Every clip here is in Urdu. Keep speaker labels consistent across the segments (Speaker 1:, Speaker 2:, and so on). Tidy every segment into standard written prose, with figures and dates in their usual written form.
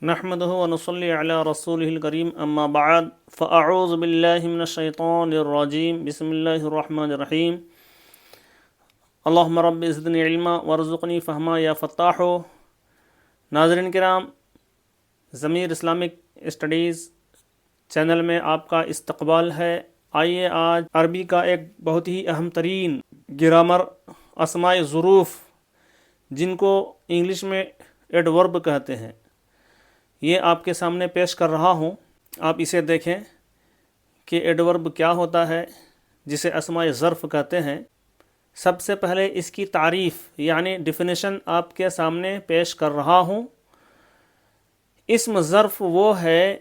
Speaker 1: نحمده ونصلي على رسوله الكريم اما بعد فاعوذ بالله من الشيطان الرجيم بسم الله الرحمن الرحيم اللهم رب زدني علما وارزقني فهما یا فتاح. ناظرین کرام، ضمیر اسلامک اسٹڈیز چینل میں آپ کا استقبال ہے. آئیے آج عربی کا ایک بہت ہی اہم ترین گرامر اسماء ظروف، جن کو انگلش میں ایڈورب کہتے ہیں، یہ آپ کے سامنے پیش کر رہا ہوں. آپ اسے دیکھیں کہ ایڈورب کیا ہوتا ہے، جسے اسماء ظرف کہتے ہیں. سب سے پہلے اس کی تعریف یعنی ڈیفینیشن آپ کے سامنے پیش کر رہا ہوں. اسم ظرف وہ ہے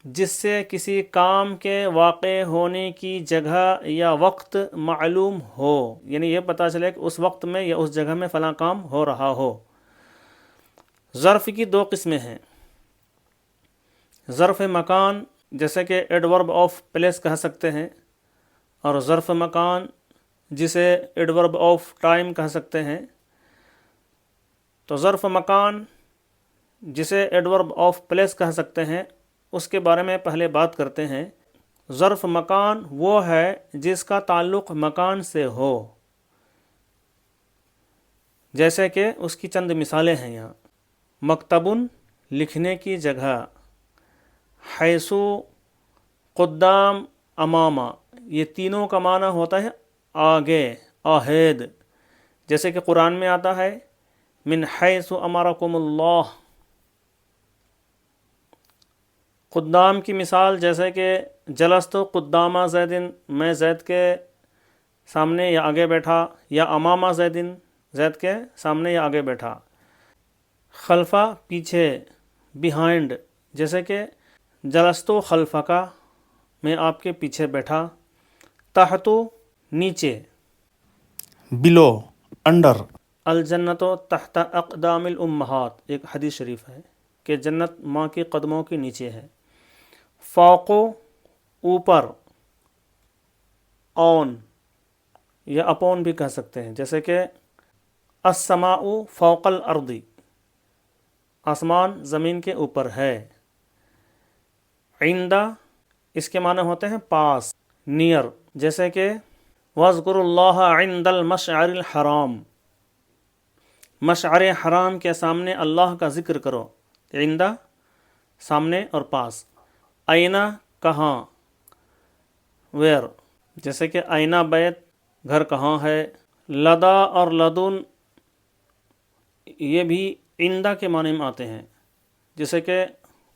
Speaker 1: جس سے کسی کام کے واقع ہونے کی جگہ یا وقت معلوم ہو، یعنی یہ پتہ چلے کہ اس وقت میں یا اس جگہ میں فلاں کام ہو رہا ہو. ظرف کی دو قسمیں ہیں. ظرف مکان، جیسے کہ ایڈورب آف پلیس کہہ سکتے ہیں، اور ظرف مکان جسے ایڈورب آف ٹائم کہہ سکتے ہیں. تو ظرف مکان جسے ایڈورب آف پلیس کہہ سکتے ہیں، اس کے بارے میں پہلے بات کرتے ہیں. ظرف مکان وہ ہے جس کا تعلق مکان سے ہو، جیسے کہ اس کی چند مثالیں ہیں یہاں. مکتبن لکھنے کی جگہ، حیثو، قدام، امامہ، یہ تینوں کا معنی ہوتا ہے آگے، آہید. جیسے کہ قرآن میں آتا ہے من حیث امرکم اللہ. قدام کی مثال جیسے کہ جلست قدامہ زیدن، میں زید کے سامنے یا آگے بیٹھا، یا امامہ زیدن، زید کے سامنے یا آگے بیٹھا. خلفہ پیچھے، بیہائنڈ، جیسے کہ جلستو خلفکا، میں آپ کے پیچھے بیٹھا. تحتو نیچے،
Speaker 2: بلو، انڈر.
Speaker 1: الجنتو تحت اقدام الامہات، ایک حدیث شریف ہے کہ جنت ماں کے قدموں کے نیچے ہے. فوقو اوپر، اون یا اپون بھی کہہ سکتے ہیں، جیسے کہ السماء فوق الارض، آسمان زمین کے اوپر ہے. عندہ، اس کے معنی ہوتے ہیں پاس، نیئر، جیسے کہ وَاذْكُرُوا اللَّهَ عِنْدَ الْمَشْعَرِ الْحَرَامِ، مشعر حرام کے سامنے اللہ کا ذکر کرو. عندہ سامنے اور پاس. اینہ کہاں، ویر، جیسے کہ اینہ بیت، گھر کہاں ہے. لدا اور لدن یہ بھی عندہ کے معنی میں آتے ہیں، جیسے کہ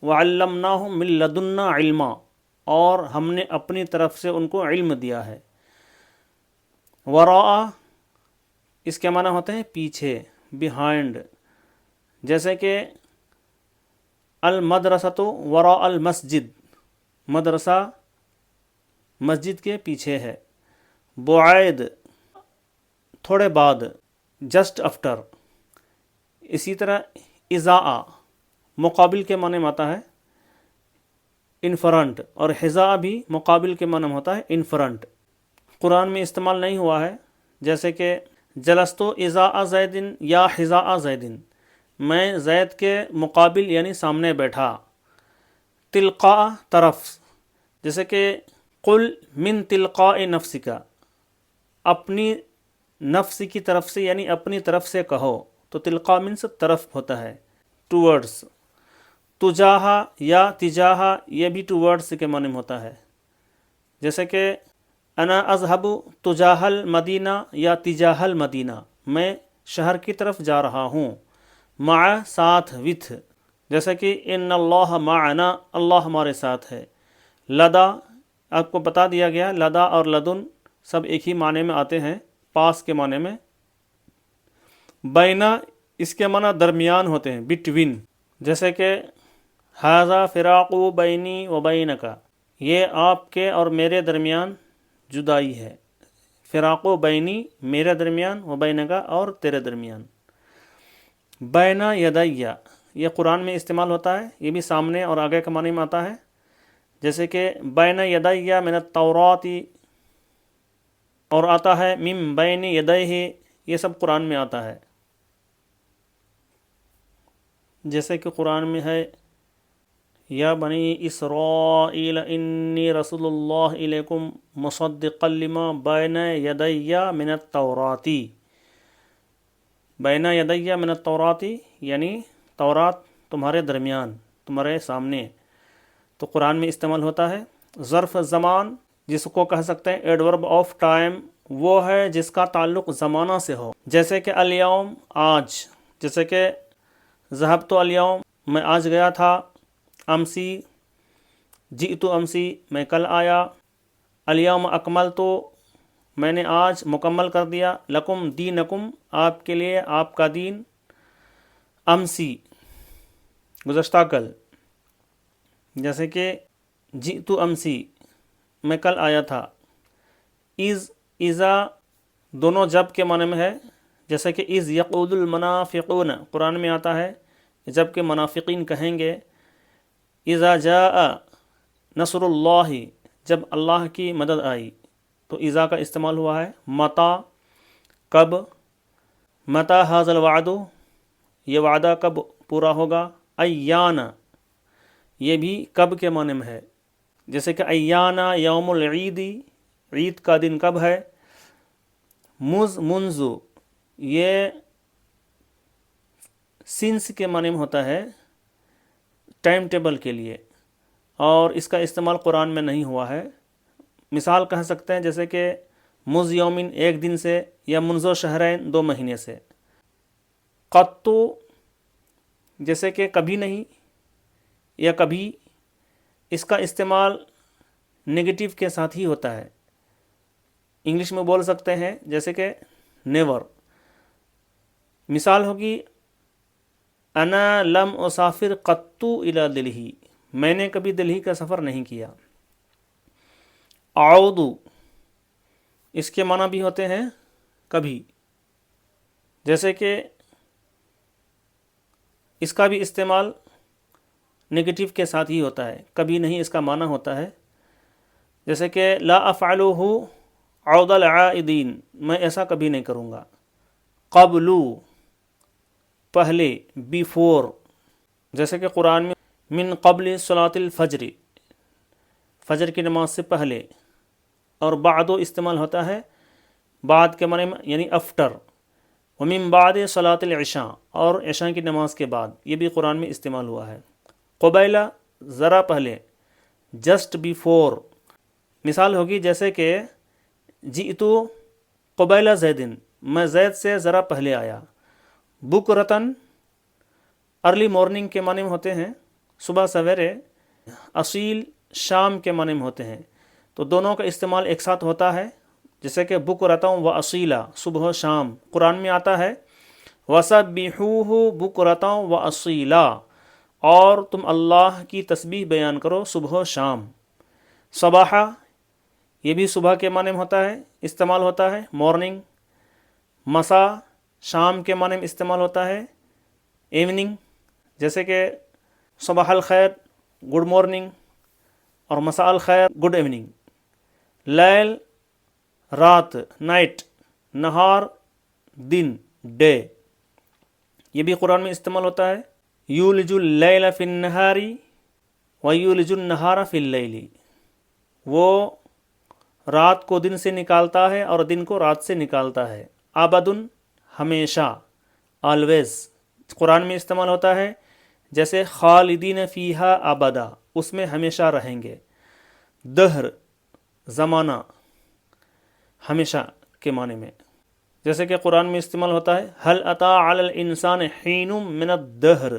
Speaker 1: وَعَلَّمْنَاهُ مِن لَدُنَّا عِلْمًا، اور ہم نے اپنی طرف سے ان کو علم دیا ہے. وراء، اس کے معنی ہوتے ہیں پیچھے، بیہائنڈ، جیسے کہ المدرسۃ وراء المسجد، مدرسہ مسجد کے پیچھے ہے. بعید، تھوڑے بعد، جسٹ افٹر. اسی طرح اضاء مقابل کے معنی میں آتا ہے ان فرنٹ، اور حذاء بھی مقابل کے معنی میں ہوتا ہے ان فرنٹ. قرآن میں استعمال نہیں ہوا ہے، جیسے کہ جلستو اضاء زیدن یا حذاء زیدن، میں زید کے مقابل یعنی سامنے بیٹھا. تلقاء طرف، جیسے کہ قل من تلقاء نفسک، اپنی نفس کی طرف سے یعنی اپنی طرف سے کہو. تو تلقاء من سے طرف ہوتا ہے، ٹورڈز. تجاہا یا تجاہا یہ بھی ٹورڈز کے معنی میں ہوتا ہے، جیسے کہ انا اذهب تجاہ المدینہ یا تجاہ المدینہ، میں شہر کی طرف جا رہا ہوں. مع ساتھ، وتھ، جیسے کہ ان اللہ معنا، اللہ ہمارے ساتھ ہے. لدا آپ کو بتا دیا گیا، لدا اور لدن سب ایک ہی معنی میں آتے ہیں، پاس کے معنی میں. بینا، اس کے معنی درمیان ہوتے ہیں، بٹوین، جیسے کہ ھذا فراق بینی و بینک، یہ آپ کے اور میرے درمیان جدائی ہے. فراق و بینی، میرے درمیان، و بینک، اور تیرے درمیان. بین یدیہ، یہ قرآن میں استعمال ہوتا ہے، یہ بھی سامنے اور آگے کے معنی میں آتا ہے، جیسے کہ بین یدیہ من التوراۃ، اور آتا ہے من بین یدیہ، یہ سب قرآن میں آتا ہے. جیسے کہ قرآن میں ہے یا بنی اسرائیل انی رسول اللہ علیکم مصدقا لما بین یدی من التوراتی. بین یدی من التوراتی یعنی تورات تمہارے درمیان، تمہارے سامنے. تو قرآن میں استعمال ہوتا ہے. ظرف زمان جس کو کہہ سکتے ہیں ایڈورب آف ٹائم، وہ ہے جس کا تعلق زمانہ سے ہو، جیسے کہ الیوم آج، جیسے کہ ذهبت الیوم میں آج گیا تھا، امسی جئت امسی میں کل آیا، الیوم اکملت میں نے آج مکمل کر دیا، لکم دینکم آپ کے لیے آپ کا دین، امسی گزشتہ کل، جیسے کہ جئت امسی میں کل آیا تھا. اذا دونوں جب کے معنی میں ہے، جیسے کہ اذ یقول المنافقون قرآن میں آتا ہے جب کہ منافقین کہیں گے، اذا جاء نصر اللہ جب اللہ کی مدد آئی. تو اذا کا استعمال ہوا ہے. متا کب، متا ھذا الوعد یہ وعدہ کب پورا ہوگا. ایان یہ بھی کب کے معنی میں ہے، جیسے کہ ایانا یوم العید عید کا دن کب ہے. منذ یہ سنس کے معنی میں ہوتا ہے ٹائم ٹیبل کے لیے، اور اس کا استعمال قرآن میں نہیں ہوا ہے. مثال کہہ سکتے ہیں جیسے کہ مز یومن ایک دن سے، یا منذ شہرین 2 مہینے سے. قطو جیسے کہ کبھی نہیں یا کبھی، اس کا استعمال نگیٹو کے ساتھ ہی ہوتا ہے. انگلش میں بول سکتے ہیں جیسے کہ نیور. مثال ہوگی انا لم اسافر قط الی دلہی میں نے کبھی دلہی کا سفر نہیں کیا. اعود اس کے معنی بھی ہوتے ہیں کبھی، جیسے کہ اس کا بھی استعمال نگیٹو کے ساتھ ہی ہوتا ہے، کبھی نہیں اس کا معنی ہوتا ہے. جیسے کہ لا افعلہ عود العائدین میں ایسا کبھی نہیں کروں گا. قبلو پہلے، بیفور، جیسے کہ قرآن میں من قبل صلاۃ الفجر فجر کی نماز سے پہلے. اور بعدو استعمال ہوتا ہے بعد کے معنی میں یعنی افٹر. ومن بعد صلاۃ العشاء اور عشاء کی نماز کے بعد، یہ بھی قرآن میں استعمال ہوا ہے. قبیلہ ذرا پہلے، جسٹ بیفور. مثال ہوگی جیسے کہ جئتو قبیلہ زیدن میں زید سے ذرا پہلے آیا. بکرتن ارلی مارننگ کے معنی میں ہوتے ہیں صبح سویرے. اصیل شام کے معنی میں ہوتے ہیں. تو دونوں کا استعمال ایک ساتھ ہوتا ہے، جیسے کہ بکرتن و اصیلا صبح و شام. قرآن میں آتا ہے وَسَبِّحُوهُ بُكْرَةً وَأَصِيلًا اور تم اللہ کی تسبیح بیان کرو صبح و شام. صباحہ یہ بھی صبح کے معنی میں ہوتا ہے، استعمال ہوتا ہے مارننگ. مسا شام کے معنی میں استعمال ہوتا ہے ایوننگ، جیسے کہ صباح الخیر گڈ مارننگ اور مساء الخیر گڈ ایوننگ. لیل رات، نائٹ. نہار دن، ڈے. یہ بھی قرآن میں استعمال ہوتا ہے. یولج اللیل فی النہار ویولج النہار فی اللیل وہ رات کو دن سے نکالتا ہے اور دن کو رات سے نکالتا ہے. ابدن ہمیشہ، آلویز. قرآن میں استعمال ہوتا ہے جیسے خالدین فیہا ابدا اس میں ہمیشہ رہیں گے. دہر زمانہ، ہمیشہ کے معنی میں، جیسے کہ قرآن میں استعمال ہوتا ہے هل اتی علی الانسان حین من الدہر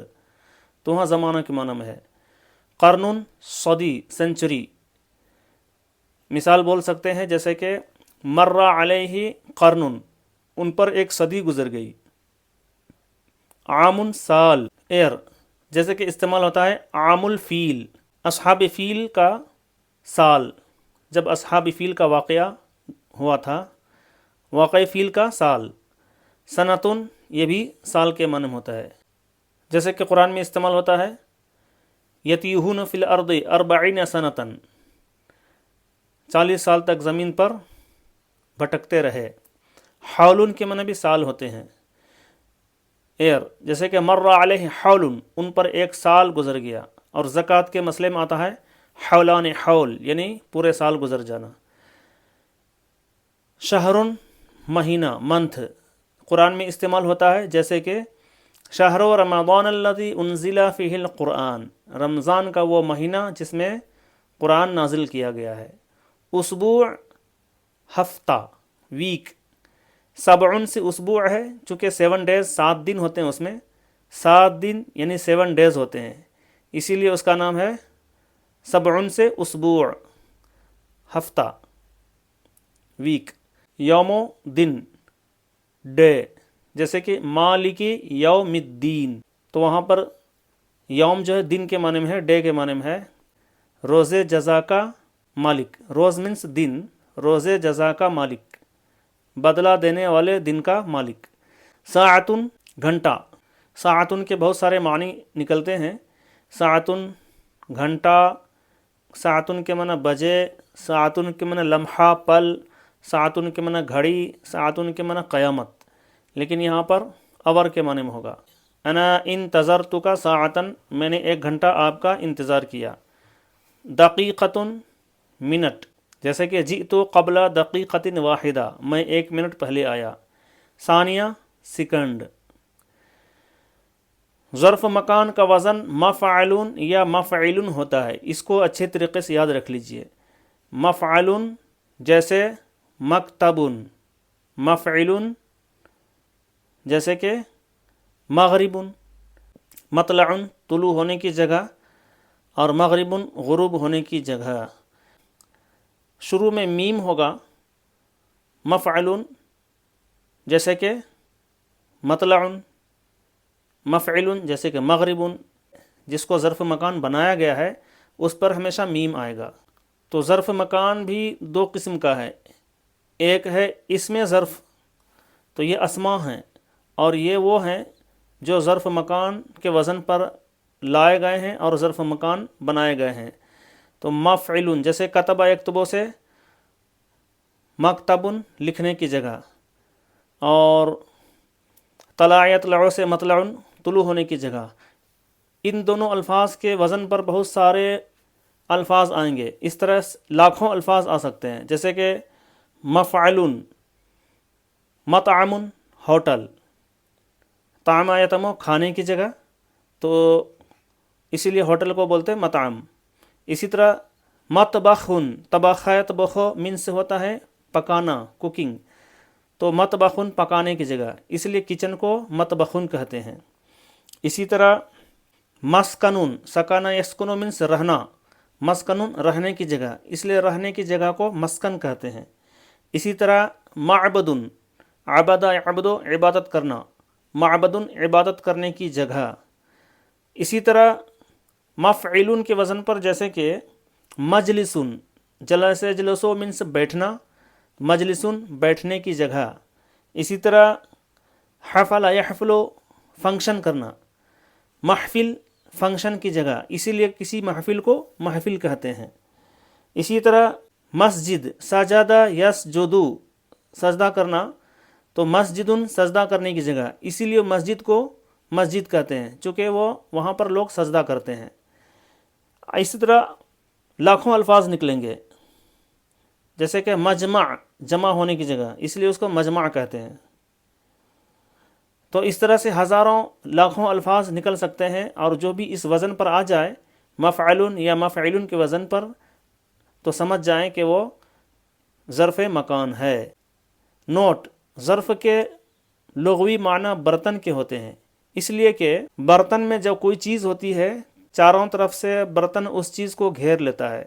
Speaker 1: تو وہاں زمانہ کے معنی میں ہے. قرن صدی، سینچری. مثال بول سکتے ہیں جیسے کہ مر علیہ قرن ان پر ایک صدی گزر گئی. عام سال، ایئر. جیسے کہ استعمال ہوتا ہے عام الفیل اصحاب فیل کا سال، جب اصحاب فیل کا واقعہ ہوا تھا، واقعی فیل کا سال. سنتن یہ بھی سال کے معنی میں ہوتا ہے. جیسے کہ قرآن میں استعمال ہوتا ہے یتیہون فی الارض 40 سنتن 40 سال تک زمین پر بھٹکتے رہے. حولن کے معنی بھی سال ہوتے ہیں، ایئر. جیسے کہ مر علیہ حول ان پر ایک سال گزر گیا. اور زکوٰۃ کے مسئلے میں آتا ہے حولان حول، یعنی پورے سال گزر جانا۔ شہرن مہینہ، منتھ، قرآن میں استعمال ہوتا ہے، جیسے کہ شہر رمضان الذی انزل فیہ القرآن، رمضان کا وہ مہینہ جس میں قرآن نازل کیا گیا ہے۔ اسبوع ہفتہ، ویک۔ سبعن سے اسبوع ہے، چونکہ 7 ڈیز 7 دن ہوتے ہیں، اس میں 7 دن یعنی 7 ڈیز ہوتے ہیں، اسی لیے اس کا نام ہے سبعن سے اسبوع، ہفتہ، ویک۔ یوم دن، ڈے، جیسے کہ مالکی یوم الدین، تو وہاں پر یوم جو ہے دن کے معنی میں ہے، ڈے کے معنی میں ہے روز جزا کا مالک۔ روز مینس دن، روز جزا کا مالک، بدلہ دینے والے دن کا مالک۔ ساعتن، گھنٹہ۔ ساعتن کے بہت سارے معنی نکلتے ہیں۔ ساعتن گھنٹہ، ساعتن کے معنی بجے، ساعتن کے معنی لمحہ، پل، ساعتن کے معنی گھڑی، ساعتن کے معنی قیامت، لیکن یہاں پر اور کے معنی میں ہوگا۔ انا انتظرتک ساعتن، میں نے 1 گھنٹہ آپ کا انتظار کیا۔ دقیقتن، منٹ، جیسے کہ جئت قبل دقیقۃ واحدہ، میں 1 منٹ پہلے آیا۔ ثانیہ، سیکنڈ۔ ظرف مکان کا وزن مفعلن یا مفعلن ہوتا ہے، اس کو اچھے طریقے سے یاد رکھ لیجئے۔ مفعلن جیسے مکتبن، مفعلن جیسے کہ مغربن، مطلعن طلوع ہونے کی جگہ، اور مغربن غروب ہونے کی جگہ۔ شروع میں میم ہوگا، مفعلن جیسے کہ مطلعن، مفعلن جیسے کہ مغربن، جس کو ظرف مکان بنایا گیا ہے اس پر ہمیشہ میم آئے گا۔ تو ظرف مکان بھی 2 قسم کا ہے، ایک ہے اسم ظرف، تو یہ اسماء ہیں، اور یہ وہ ہیں جو ظرف مکان کے وزن پر لائے گئے ہیں اور ظرف مکان بنائے گئے ہیں۔ تو مفعلن جیسے کتبہ یکتبو سے مکتبن لکھنے کی جگہ، اور طلع یطلع سے مطلعن طلوع ہونے کی جگہ۔ ان دونوں الفاظ کے وزن پر بہت سارے الفاظ آئیں گے، اس طرح لاکھوں الفاظ آ سکتے ہیں، جیسے کہ مفعلن، مطعم ہوٹل، طعم یطعم کھانے کی جگہ، تو اسی لیے ہوٹل کو بولتے ہیں مطعم۔ اسی طرح مطبخن، طبخ یطبخ من سے ہوتا ہے پکانا، کوکنگ، تو مطبخن پکانے کی جگہ، اس لیے کچن کو مطبخن کہتے ہیں۔ اسی طرح مسکنن، سکن یسکن من سے رہنا، مسکنن رہنے کی جگہ، اس لیے رہنے کی جگہ کو مسکن کہتے ہیں۔ اسی طرح معبدن، عبد یعبد عبادت کرنا، معبدن عبادت کرنے کی جگہ۔ اسی طرح مفعلن کے وزن پر جیسے کہ مجلسن، جلس یجلسو من سے بیٹھنا، مجلسن بیٹھنے کی جگہ۔ اسی طرح حفل یحفل فنکشن کرنا، محفل فنکشن کی جگہ، اسی لیے کسی محفل کو محفل کہتے ہیں۔ اسی طرح مسجد، سجدہ یسجدو سجدہ کرنا، تو مسجدن سجدہ کرنے کی جگہ، اسی لیے مسجد کو مسجد کہتے ہیں، چونکہ وہ وہاں پر لوگ سجدہ کرتے ہیں۔ اسی طرح لاکھوں الفاظ نکلیں گے، جیسے کہ مجمع، جمع ہونے کی جگہ، اس لیے اس کو مجمع کہتے ہیں۔ تو اس طرح سے ہزاروں لاکھوں الفاظ نکل سکتے ہیں، اور جو بھی اس وزن پر آ جائے، مفعلن یا مفعلن کے وزن پر، تو سمجھ جائیں کہ وہ ظرف مکان ہے۔ نوٹ: ظرف کے لغوی معنی برتن کے ہوتے ہیں، اس لیے کہ برتن میں جب کوئی چیز ہوتی ہے، چاروں طرف سے برتن اس چیز کو گھیر لیتا ہے،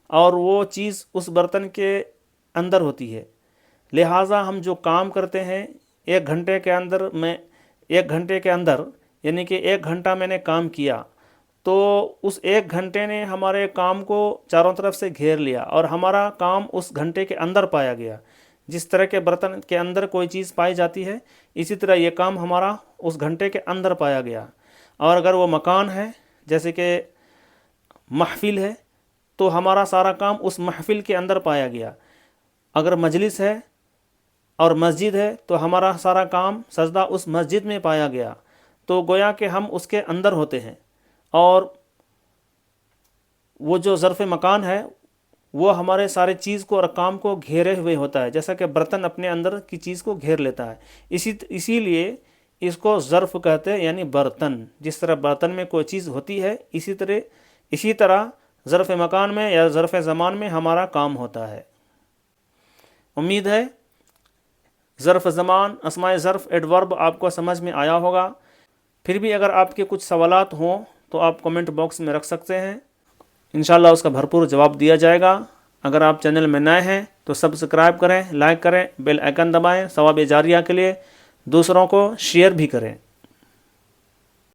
Speaker 1: اور وہ چیز اس برتن کے اندر ہوتی ہے، لہٰذا ہم جو کام کرتے ہیں 1 گھنٹے کے اندر، یعنی کہ 1 گھنٹہ میں نے کام کیا، تو اس 1 گھنٹے نے ہمارے کام کو چاروں طرف سے گھیر لیا، اور ہمارا کام اس گھنٹے کے اندر پایا گیا۔ جس طرح کے برتن کے اندر کوئی چیز پائی جاتی ہے، اسی طرح یہ کام ہمارا اس گھنٹے کے اندر پایا گیا۔ اور اگر وہ مکان ہے، جیسے کہ محفل ہے، تو ہمارا سارا کام اس محفل کے اندر پایا گیا۔ اگر مجلس ہے اور مسجد ہے، تو ہمارا سارا کام سجدہ اس مسجد میں پایا گیا، تو گویا کہ ہم اس کے اندر ہوتے ہیں۔ اور وہ جو ظرف مکان ہے وہ ہمارے سارے چیز کو اور کام کو گھیرے ہوئے ہوتا ہے، جیسا کہ برتن اپنے اندر کی چیز کو گھیر لیتا ہے، اسی لیے اس کو ظرف کہتے ہیں، یعنی برتن۔ جس طرح برتن میں کوئی چیز ہوتی ہے، اسی طرح ظرف مکان میں یا ظرف زمان میں ہمارا کام ہوتا ہے۔ امید ہے ظرف زمان، اسماء ظرف، ایڈورب آپ کو سمجھ میں آیا ہوگا۔ پھر بھی اگر آپ کے کچھ سوالات ہوں تو آپ کمنٹ باکس میں رکھ سکتے ہیں، انشاءاللہ اس کا بھرپور جواب دیا جائے گا۔ اگر آپ چینل میں نئے ہیں تو سبسکرائب کریں، لائک کریں، بیل آئیکن دبائیں، ثواب جاریہ کے لیے دوسروں کو شیئر بھی کریں۔